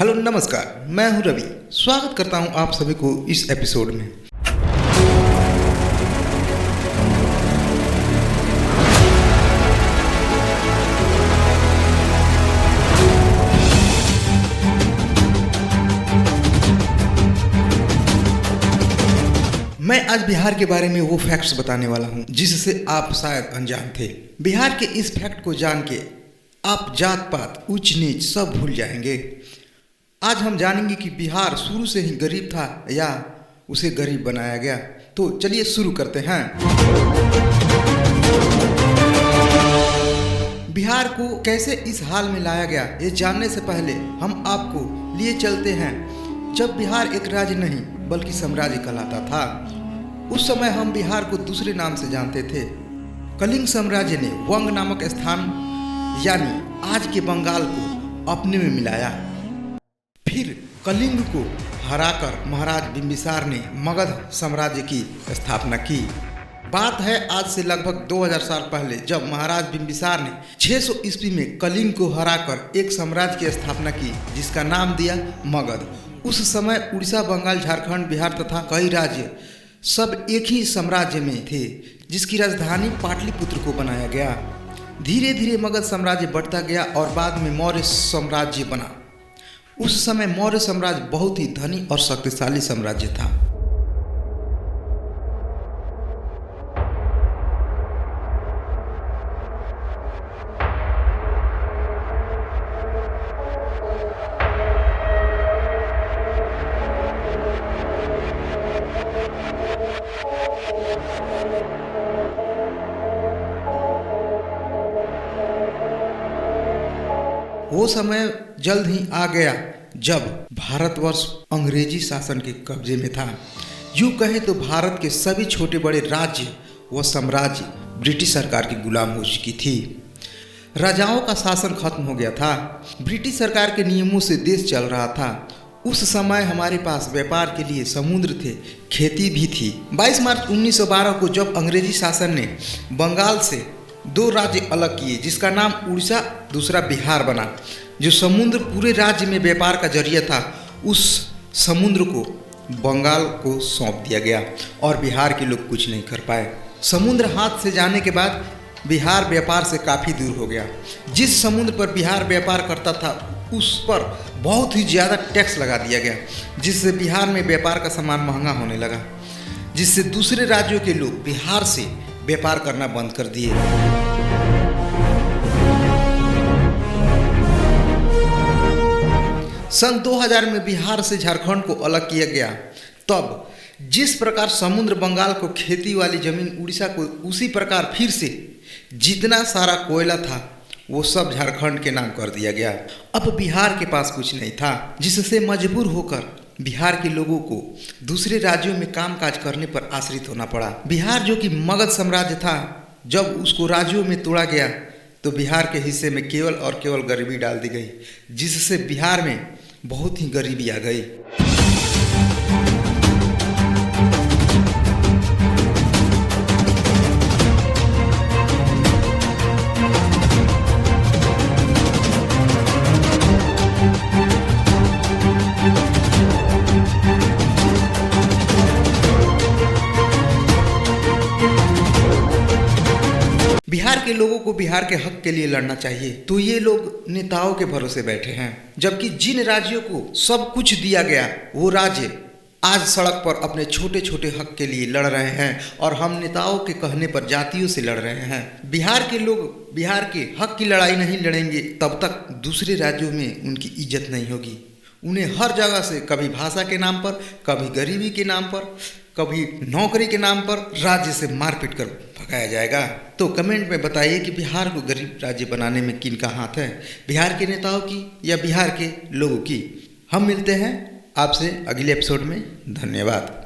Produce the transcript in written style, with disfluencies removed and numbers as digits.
Hello नमस्कार, मैं हूं रवि। स्वागत करता हूं आप सभी को इस एपिसोड में। मैं आज बिहार के बारे में वो फैक्ट्स बताने वाला हूं जिससे आप शायद अनजान थे। बिहार के इस फैक्ट को जान के आप जात पात ऊंच नीच सब भूल जाएंगे। आज हम जानेंगे कि बिहार शुरू से ही गरीब था या उसे गरीब बनाया गया। तो चलिए शुरू करते हैं। बिहार को कैसे इस हाल में लाया गया ये जानने से पहले हम आपको लिए चलते हैं जब बिहार एक राज्य नहीं बल्कि साम्राज्य कहलाता था। उस समय हम बिहार को दूसरे नाम से जानते थे। कलिंग साम्राज्य ने वंग नामक स्थान यानी आज के बंगाल को अपने में मिलाया। फिर कलिंग को हराकर महाराज बिंबिसार ने मगध साम्राज्य की स्थापना की। बात है आज से लगभग 2000 साल पहले, जब महाराज बिंबिसार ने 600 ईस्वी में कलिंग को हराकर एक साम्राज्य की स्थापना की जिसका नाम दिया मगध। उस समय उड़ीसा, बंगाल, झारखंड, बिहार तथा कई राज्य सब एक ही साम्राज्य में थे जिसकी राजधानी पाटलिपुत्र को बनाया गया। धीरे धीरे मगध साम्राज्य बढ़ता गया और बाद में मौर्य साम्राज्य बना। उस समय मौर्य साम्राज्य बहुत ही धनी और शक्तिशाली साम्राज्य था। वो समय जल्द ही आ गया जब भारतवर्ष अंग्रेजी शासन के कब्जे में था। यूँ कहें तो भारत के सभी छोटे बड़े राज्य व साम्राज्य ब्रिटिश सरकार की गुलाम हो चुकी थी। राजाओं का शासन खत्म हो गया था। ब्रिटिश सरकार के नियमों से देश चल रहा था। उस समय हमारे पास व्यापार के लिए समुद्र थे, खेती भी थी। 22 मार्च 1912 को जब अंग्रेजी शासन ने बंगाल से 2 राज्य अलग किए जिसका नाम उड़ीसा, दूसरा बिहार बना, जो समुद्र पूरे राज्य में व्यापार का जरिया था, उस समुद्र को बंगाल को सौंप दिया गया और बिहार के लोग कुछ नहीं कर पाए। समुद्र हाथ से जाने के बाद बिहार व्यापार से काफ़ी दूर हो गया। जिस समुद्र पर बिहार व्यापार करता था उस पर बहुत ही ज़्यादा टैक्स लगा दिया गया, जिससे बिहार में व्यापार का सामान महंगा होने लगा, जिससे दूसरे राज्यों के लोग बिहार से व्यापार करना बंद कर दिए। सन 2000 में बिहार से झारखंड को अलग किया गया। तब जिस प्रकार समुद्र बंगाल को खेती वाली जमीन उड़ीसा को, उसी प्रकार फिर से जितना सारा कोयला था वो सब झारखंड के नाम कर दिया गया। अब बिहार के पास कुछ नहीं था, जिससे मजबूर होकर बिहार के लोगों को दूसरे राज्यों में कामकाज करने पर आश्रित होना पड़ा। बिहार जो कि मगध साम्राज्य था, जब उसको राज्यों में तोड़ा गया तो बिहार के हिस्से में केवल और केवल गरीबी डाल दी गई, जिससे बिहार में बहुत ही गरीबी आ गई। बिहार के लोगों को बिहार के हक के लिए लड़ना चाहिए, तो ये लोग नेताओं के भरोसे बैठे हैं। जबकि जिन राज्यों को सब कुछ दिया गया वो राज्य आज सड़क पर अपने छोटे छोटे हक के लिए लड़ रहे हैं और हम नेताओं के कहने पर जातियों से लड़ रहे हैं। बिहार के लोग बिहार के हक की लड़ाई नहीं लड़ेंगे तब तक दूसरे राज्यों में उनकी इज्जत नहीं होगी। उन्हें हर जगह से कभी भाषा के नाम पर, कभी गरीबी के नाम पर, कभी नौकरी के नाम पर राज्य से मारपीट कर भगाया जाएगा। तो कमेंट में बताइए कि बिहार को गरीब राज्य बनाने में किन का हाथ है, बिहार के नेताओं की या बिहार के लोगों की। हम मिलते हैं आपसे अगले एपिसोड में। धन्यवाद।